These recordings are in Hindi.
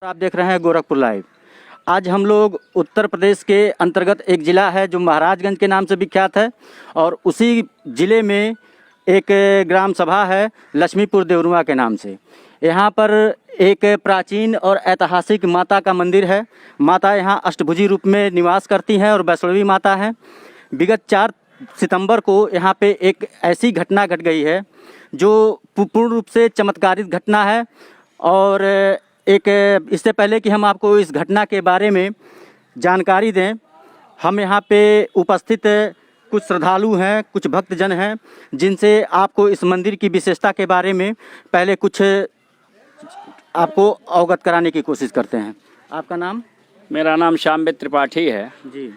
आप देख रहे हैं गोरखपुर लाइव। आज हम लोग उत्तर प्रदेश के अंतर्गत एक ज़िला है जो महाराजगंज के नाम से विख्यात है और उसी ज़िले में एक ग्राम सभा है लक्ष्मीपुर देवरुआ के नाम से। यहाँ पर एक प्राचीन और ऐतिहासिक माता का मंदिर है। माता यहाँ अष्टभुजी रूप में निवास करती हैं और वैष्णवी माता हैं। विगत 4 सितंबर को यहाँ पे एक ऐसी घटना घट गई है जो पूर्ण रूप से चमत्कारिक घटना है। और इससे पहले कि हम आपको इस घटना के बारे में जानकारी दें, हम यहाँ पे उपस्थित कुछ श्रद्धालु हैं, कुछ भक्तजन हैं जिनसे आपको इस मंदिर की विशेषता के बारे में पहले कुछ आपको अवगत कराने की कोशिश करते हैं। आपका नाम? मेरा नाम श्यामवेद त्रिपाठी है जी।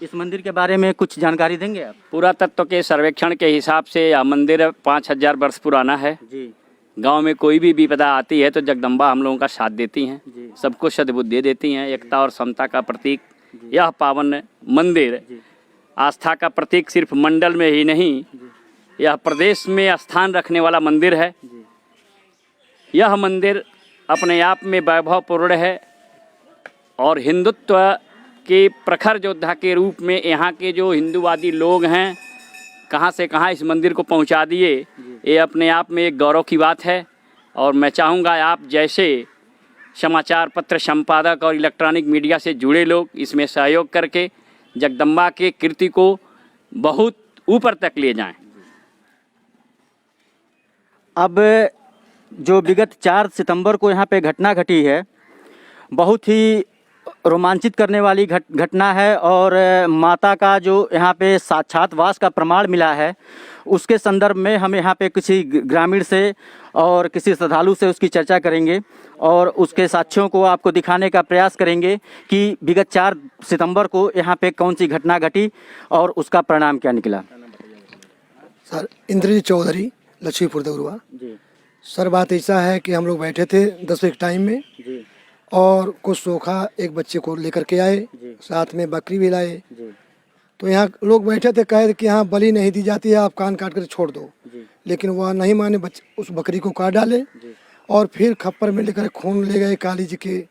इस मंदिर के बारे में कुछ जानकारी देंगे आप? पुरातत्व के सर्वेक्षण के हिसाब से यह मंदिर 5000 वर्ष पुराना है जी। गांव में कोई भी विपदा आती है तो जगदम्बा हम लोगों का साथ देती हैं, सबको सद्बुद्धि देती हैं। एकता और समता का प्रतीक यह पावन मंदिर आस्था का प्रतीक सिर्फ मंडल में ही नहीं, यह प्रदेश में स्थान रखने वाला मंदिर है। यह मंदिर अपने आप में वैभवपूर्ण है और हिंदुत्व के प्रखर योद्धा के रूप में यहाँ के जो हिंदूवादी लोग हैं कहाँ से कहाँ इस मंदिर को पहुँचा दिए, ये अपने आप में एक गौरव की बात है। और मैं चाहूँगा आप जैसे समाचार पत्र संपादक और इलेक्ट्रॉनिक मीडिया से जुड़े लोग इसमें सहयोग करके जगदम्बा के कीर्ति को बहुत ऊपर तक ले जाएं। अब जो विगत 4 सितंबर को यहाँ पे घटना घटी है, बहुत ही रोमांचित करने वाली घटना है और माता का जो यहाँ पे साक्षात वास का प्रमाण मिला है, उसके संदर्भ में हम यहाँ पे किसी ग्रामीण से और किसी श्रद्धालु से उसकी चर्चा करेंगे और उसके साक्ष्यों को आपको दिखाने का प्रयास करेंगे कि विगत 4 सितंबर को यहाँ पे कौन सी घटना घटी और उसका परिणाम क्या निकला। सर, इंद्रजीत चौधरी, लक्ष्मीपुर देवरुआ जी। सर, बात ऐसा है कि हम लोग बैठे थे 10 बजे टाइम में जी। और कुछ सोखा एक बच्चे को लेकर के आए, साथ में बकरी भी लाए। तो यहाँ लोग बैठे थे, कहे कि यहाँ बलि नहीं दी जाती है, आप कान काट कर छोड़ दो। लेकिन वह नहीं माने, उस बकरी को काट डाले और फिर खप्पर में लेकर खून ले गए, काली जी के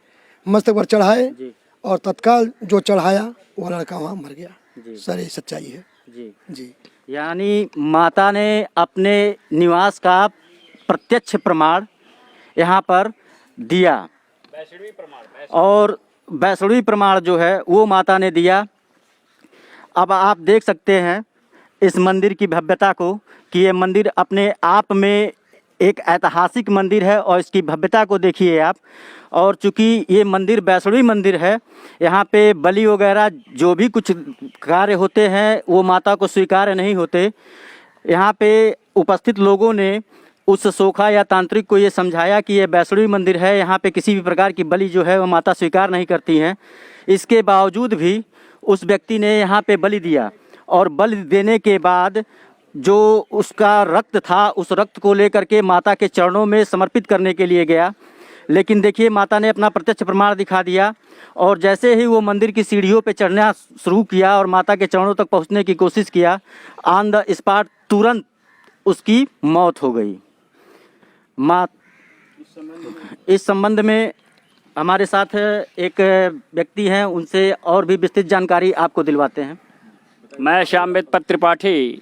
मस्तक पर चढ़ाए और तत्काल जो चढ़ाया वो लड़का वहाँ मर गया। सर, ये सच्चाई है जी। यानी माता ने अपने निवास का प्रत्यक्ष प्रमाण यहाँ पर दिया और वैष्णवी प्रमाण जो है वो माता ने दिया। अब आप देख सकते हैं इस मंदिर की भव्यता को कि ये मंदिर अपने आप में एक ऐतिहासिक मंदिर है और इसकी भव्यता को देखिए आप। और चूँकि ये मंदिर वैष्णवी मंदिर है, यहाँ पे बलि वगैरह जो भी कुछ कार्य होते हैं वो माता को स्वीकार्य नहीं होते। यहाँ पे उपस्थित लोगों ने उस सोखा या तांत्रिक को ये समझाया कि ये वैष्णवी मंदिर है, यहाँ पे किसी भी प्रकार की बलि जो है वो माता स्वीकार नहीं करती हैं। इसके बावजूद भी उस व्यक्ति ने यहाँ पे बलि दिया और बलि देने के बाद जो उसका रक्त था, उस रक्त को लेकर के माता के चरणों में समर्पित करने के लिए गया। लेकिन देखिए, माता ने अपना प्रत्यक्ष प्रमाण दिखा दिया और जैसे ही वो मंदिर की सीढ़ियों पे चढ़ना शुरू किया और माता के चरणों तक पहुँचने की कोशिश किया, ऑन द स्पॉट तुरंत उसकी मौत हो गई। इस संबंध में हमारे साथ एक व्यक्ति हैं, उनसे और भी विस्तृत जानकारी आपको दिलवाते हैं। मैं श्यामवेद त्रिपाठी।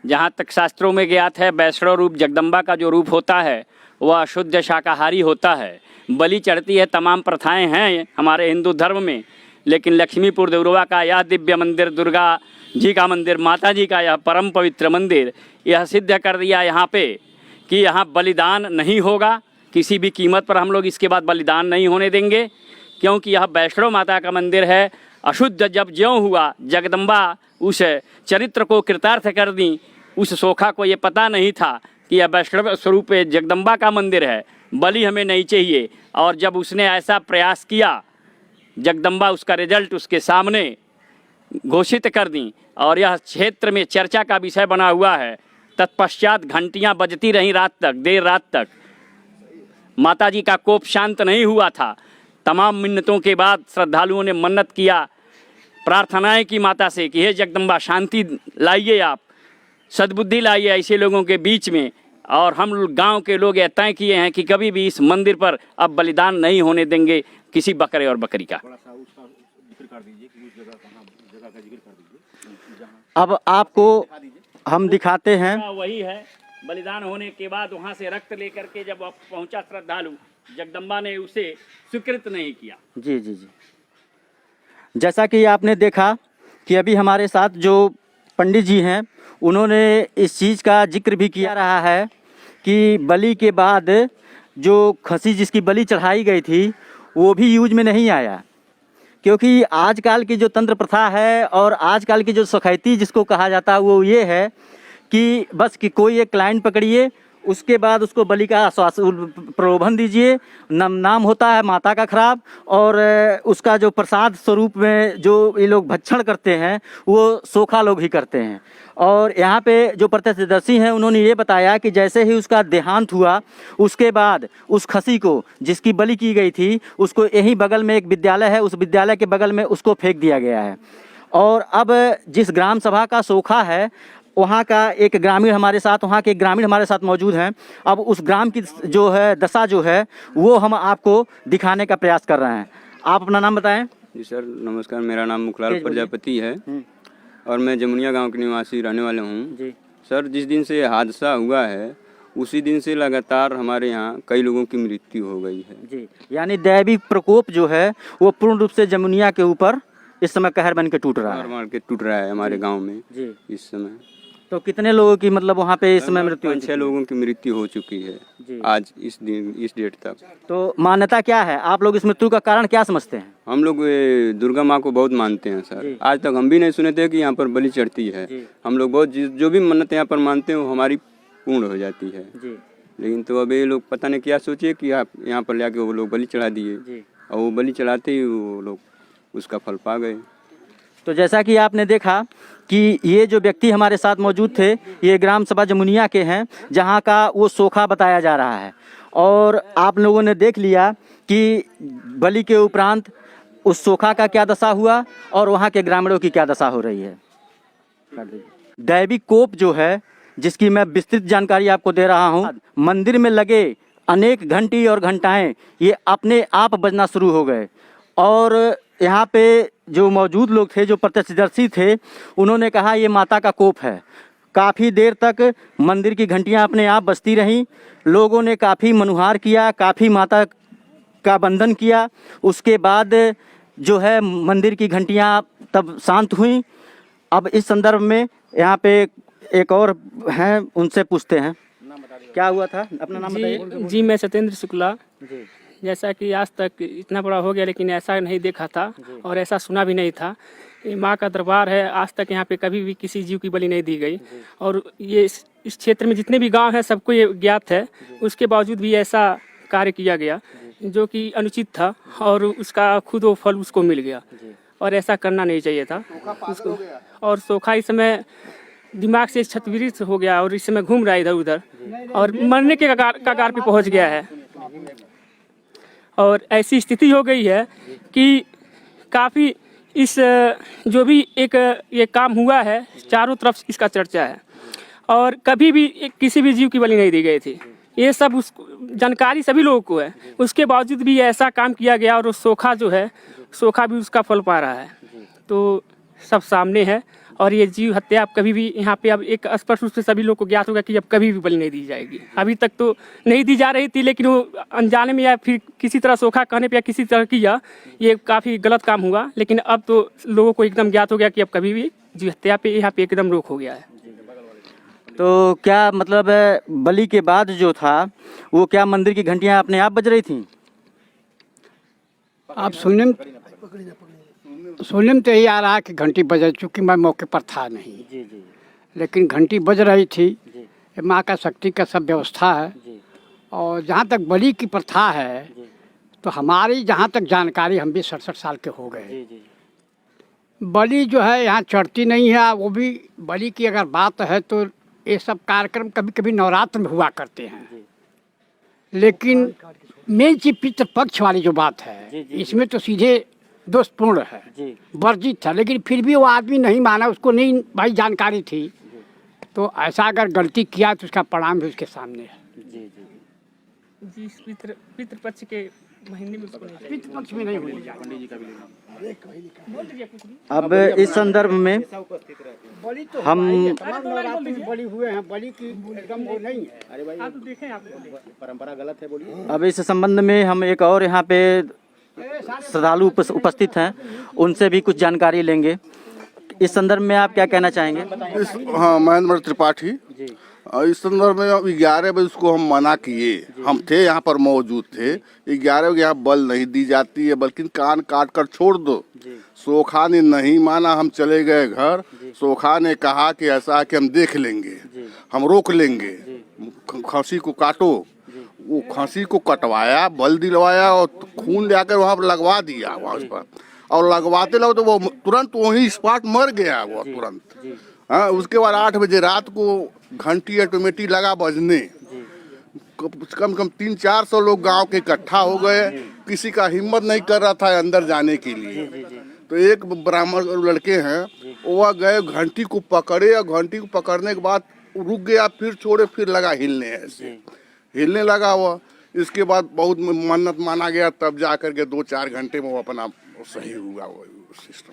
जहाँ तक शास्त्रों में ज्ञात है, वैष्णव रूप जगदम्बा का जो रूप होता है वह शुद्ध शाकाहारी होता है। बलि चढ़ती है, तमाम प्रथाएं हैं हमारे हिंदू धर्म में, लेकिन लक्ष्मीपुर देवरुआ का यह दिव्य मंदिर, दुर्गा जी का मंदिर, माता जी का यह परम पवित्र मंदिर, यह सिद्ध कर दिया यहाँ पे कि यहाँ बलिदान नहीं होगा। किसी भी कीमत पर हम लोग इसके बाद बलिदान नहीं होने देंगे, क्योंकि यह वैष्णव माता का मंदिर है। अशुद्ध जब ज्यों हुआ, जगदम्बा उस चरित्र को कृतार्थ कर दी। उस सोखा को ये पता नहीं था कि यह वैष्णव स्वरूप जगदम्बा का मंदिर है, बलि हमें नहीं चाहिए। और जब उसने ऐसा प्रयास किया, जगदम्बा उसका रिजल्ट उसके सामने घोषित कर दी और यह क्षेत्र में चर्चा का विषय बना हुआ है। तत्पश्चात घंटियां बजती रहीं रात तक, देर रात तक। माता जी का कोप शांत नहीं हुआ था। तमाम मिन्नतों के बाद श्रद्धालुओं ने मन्नत किया, प्रार्थनाएं की माता से कि हे जगदम्बा, शांति लाइए, आप सद्बुद्धि लाइए ऐसे लोगों के बीच में। और हम गांव के लोग यह तय किए हैं कि कभी भी इस मंदिर पर अब बलिदान नहीं होने देंगे किसी बकरे और बकरी का। अब आपको हम दिखाते हैं। वही है, बलिदान होने के बाद वहां से रक्त लेकर के जब पहुंचा श्रद्धालु, जगदम्बा ने उसे स्वीकृत नहीं किया। जी जी जी, जैसा कि आपने देखा कि अभी हमारे साथ जो पंडित जी हैं उन्होंने इस चीज़ का जिक्र भी किया रहा है कि बलि के बाद जो खसी जिसकी बलि चढ़ाई गई थी वो भी यूज में नहीं आया, क्योंकि आजकल की जो तंत्र प्रथा है और आजकल की जो सखैती जिसको कहा जाता है वो ये है कि बस कि कोई एक क्लाइंट पकड़िए, उसके बाद उसको बलि का प्रलोभन दीजिए, नाम होता है माता का खराब, और उसका जो प्रसाद स्वरूप में जो ये लोग भक्षण करते हैं वो सोखा लोग ही करते हैं। और यहाँ पे जो प्रत्यक्षदर्शी हैं उन्होंने ये बताया कि जैसे ही उसका देहांत हुआ उसके बाद उस खसी को जिसकी बलि की गई थी उसको यहीं बगल में एक विद्यालय है, उस विद्यालय के बगल में उसको फेंक दिया गया है। और अब जिस ग्राम सभा का सोखा है वहाँ का एक ग्रामीण हमारे साथ, वहाँ के एक ग्रामीण हमारे साथ मौजूद हैं। अब उस ग्राम की जो है दशा जो है वो हम आपको दिखाने का प्रयास कर रहे हैं। आप अपना नाम बताएं। जी सर नमस्कार, मेरा नाम मुखलाल प्रजापति है और मैं जमुनिया गांव के निवासी रहने वाले हूं। जी सर, जिस दिन से हादसा हुआ है उसी दिन से लगातार हमारे यहाँ कई लोगों की मृत्यु हो गई है। जी, यानी दैविक प्रकोप जो है वो पूर्ण रूप से जमुनिया के ऊपर इस समय कहर बन के टूट रहा है। मार के टूट रहा है हमारे गांव में जी। इस समय तो कितने लोगों की मतलब वहाँ पे इस समय मृत्यु? 5-6 लोगों की मृत्यु हो चुकी है जी। आज इस दिन इस डेट तक। तो मान्यता क्या है, आप लोग इस मृत्यु का कारण क्या समझते हैं? हम लोग दुर्गा माँ को बहुत मानते हैं सर। आज तक हम भी नहीं सुने थे कि यहाँ पर बलि चढ़ती है। हम लोग बहुत जो भी मन्नत यहाँ पर मानते हैं वो हमारी पूर्ण हो जाती है। लेकिन तो अब ये लोग पता नहीं क्या सोचे कि आप यहाँ पर लाके वो लोग बलि चढ़ा दिए और वो बलि चढ़ाते ही वो लोग उसका फल पा गए। तो जैसा कि आपने देखा कि ये जो व्यक्ति हमारे साथ मौजूद थे ये ग्राम सभा जमुनिया के हैं, जहाँ का वो सोखा बताया जा रहा है। और आप लोगों ने देख लिया कि बलि के उपरांत उस सोखा का क्या दशा हुआ और वहाँ के ग्रामीणों की क्या दशा हो रही है। दैविक कोप जो है जिसकी मैं विस्तृत जानकारी आपको दे रहा हूँ, मंदिर में लगे अनेक घंटी और घंटाएं ये अपने आप बजना शुरू हो गए। और यहाँ पे जो मौजूद लोग थे, जो प्रत्यक्षदर्शी थे, उन्होंने कहा ये माता का कोप है। काफ़ी देर तक मंदिर की घंटियाँ अपने आप बजती रहीं। लोगों ने काफ़ी मनुहार किया, काफ़ी माता का वंदन किया। उसके बाद जो है मंदिर की घंटियाँ तब शांत हुई। अब इस संदर्भ में यहाँ पे एक और हैं, उनसे पूछते हैं क्या हुआ था। अपना नाम बताइए। जी मैं सत्येंद्र शुक्ला। जैसा कि आज तक इतना बड़ा हो गया लेकिन ऐसा नहीं देखा था और ऐसा सुना भी नहीं था। ये माँ का दरबार है, आज तक यहाँ पे कभी भी किसी जीव की बलि नहीं दी गई। और ये इस क्षेत्र में जितने भी गांव हैं सबको ये ज्ञात है, उसके बावजूद भी ऐसा कार्य किया गया जो कि अनुचित था और उसका खुद वो फल उसको मिल गया और ऐसा करना नहीं चाहिए था उसको। और सोखा इस समय दिमाग से छतविरित हो गया और इस समय घूम रहा है इधर उधर और मरने के कगार पे पहुंच गया है। और ऐसी स्थिति हो गई है कि काफ़ी इस जो भी एक ये काम हुआ है चारों तरफ इसका चर्चा है और कभी भी किसी भी जीव की बलि नहीं दी गई थी। ये सब उस जानकारी सभी लोगों को है, उसके बावजूद भी ऐसा काम किया गया और सोखा जो है सोखा भी उसका फल पा रहा है। तो सब सामने है और ये जीव हत्या अब कभी भी यहाँ पे अब एक स्पष्ट रूप से सभी लोग को ज्ञात होगा कि अब कभी भी बलि नहीं दी जाएगी। अभी तक तो नहीं दी जा रही थी लेकिन वो अनजाने में या फिर किसी तरह सोखा कहने पे या किसी तरह किया, ये काफ़ी गलत काम हुआ। लेकिन अब तो लोगों को एकदम ज्ञात हो गया कि अब कभी भी जीव हत्या पे यहाँ पे एकदम रोक हो गया है। तो क्या मतलब बलि के बाद जो था वो क्या मंदिर की घंटियाँ अपने आप बज रही थी? आप सुनने में तो यही आ रहा है कि घंटी बज रही, चूँकि मैं मौके पर था नहीं। लेकिन घंटी बज रही थी। माँ का शक्ति का सब व्यवस्था है। और जहाँ तक बलि की प्रथा है तो हमारी जहाँ तक जानकारी, हम भी 67 साल के हो गए। बलि जो है यहाँ चढ़ती नहीं है। वो भी बलि की अगर बात है तो ये सब कार्यक्रम कभी कभी नवरात्र में हुआ करते हैं। लेकिन मेन चीज पितृपक्ष वाली जो बात है इसमें तो सीधे दोषपूर्ण है, वर्जित था। लेकिन फिर भी वो आदमी नहीं माना, उसको नहीं भाई जानकारी थी तो ऐसा अगर गलती किया तो उसका परिणाम भी उसके सामने है। जी इस पितृपक्ष के महीने में उसको नहीं पितृ पक्ष में नहीं होनी चाहिए। बोल दीजिए कुछ भी। अब इस संदर्भ में बलि तो हम तमाम नवरात्रि में बलि हुए हैं, बलि की एकदम वो नहीं है। आप तो देखें आप अब इस संबंध में हम एक और यहाँ पे श्रद्धालु उपस्थित हैं, उनसे भी कुछ जानकारी लेंगे। इस संदर्भ में आप क्या कहना चाहेंगे? हाँ, महेंद्र त्रिपाठी। इस संदर्भ में 11 बजे उसको हम मना किए, हम थे यहाँ पर मौजूद थे। 11 बजे यहाँ बल नहीं दी जाती है, बल्कि कान काट कर छोड़ दो। सोखा ने नहीं माना, हम चले गए घर। सोखा ने कहा कि ऐसा है कि हम देख लेंगे, हम रोक लेंगे, खसी को काटो। वो खसी को कटवाया, बल दिलवाया और खून ले आकर वहाँ पर लगवा दिया वहाँ पर। और लगवाते तो वो तुरंत वहीं स्पॉट मर गया वो तुरंत। हाँ, उसके बाद 8 बजे रात को घंटी ऑटोमेटिक लगा बजने। कम कम 300-400 लोग गांव के इकट्ठा हो गए। किसी का हिम्मत नहीं कर रहा था अंदर जाने के लिए। तो एक ब्राह्मण लड़के हैं, वह गए, घंटी को पकड़े और घंटी को पकड़ने के बाद रुक गया, फिर छोड़े, फिर लगा हिलने, ऐसे हिलने लगा वो। इसके बाद बहुत मन्नत माना गया, तब जा करके 2-4 घंटे में वो अपना सही हुआ वो सिस्टम।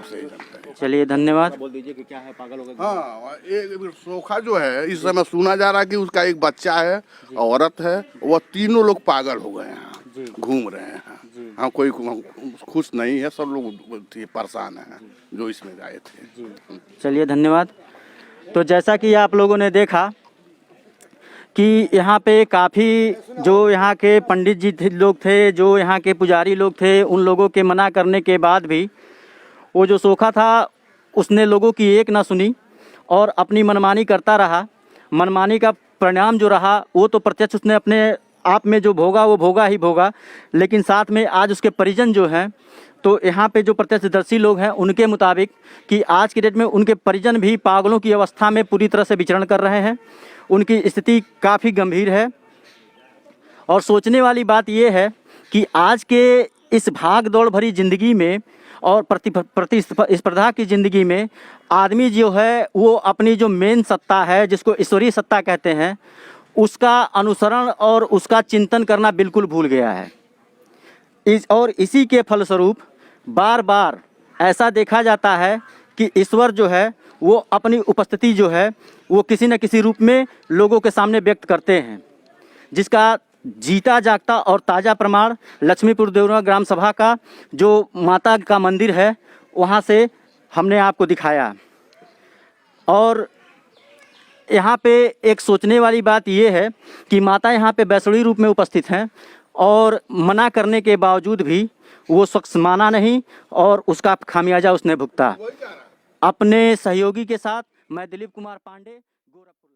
सही लगता है। चलिए धन्यवाद। बोल दीजिए कि क्या है, पागल हो गया? हाँ, एक सोखा जो है, इस समय सुना जा रहा है कि उसका एक बच्चा है, औरत है, वह तीनों लोग पागल हो गए हैं, घूम रहे हैं। हाँ, कोई खुश नहीं है, सब लोग परेशान हैं जो इसमें गए थे। चलिए धन्यवाद। तो जैसा कि आप लोगों ने देखा कि यहाँ पे काफ़ी जो यहाँ के पंडित जी लोग थे, जो यहाँ के पुजारी लोग थे, उन लोगों के मना करने के बाद भी वो जो सोखा था उसने लोगों की एक ना सुनी और अपनी मनमानी करता रहा। मनमानी का परिणाम जो रहा वो तो प्रत्यक्ष उसने अपने आप में जो भोगा वो भोगा ही भोगा, लेकिन साथ में आज उसके परिजन जो हैं, तो यहाँ पे जो प्रत्यक्षदर्शी लोग हैं उनके मुताबिक कि आज की डेट में उनके परिजन भी पागलों की अवस्था में पूरी तरह से विचरण कर रहे हैं। उनकी स्थिति काफ़ी गंभीर है और सोचने वाली बात यह है कि आज के इस भाग दौड़ भरी ज़िंदगी में और प्रतिस्पर्धा की ज़िंदगी में आदमी जो है वो अपनी जो मेन सत्ता है, जिसको ईश्वरीय सत्ता कहते हैं, उसका अनुसरण और उसका चिंतन करना बिल्कुल भूल गया है। इसी के फलस्वरूप बार बार ऐसा देखा जाता है कि ईश्वर जो है वो अपनी उपस्थिति जो है वो किसी न किसी रूप में लोगों के सामने व्यक्त करते हैं, जिसका जीता जागता और ताज़ा प्रमाण लक्ष्मीपुर देवरा ग्राम सभा का जो माता का मंदिर है वहाँ से हमने आपको दिखाया। और यहाँ पे एक सोचने वाली बात ये है कि माता यहाँ पे वैष्णवी रूप में उपस्थित हैं और मना करने के बावजूद भी वो शख्स माना नहीं और उसका खामियाजा उसने भुगता। अपने सहयोगी के साथ मैं दिलीप कुमार पांडे, गोरखपुर।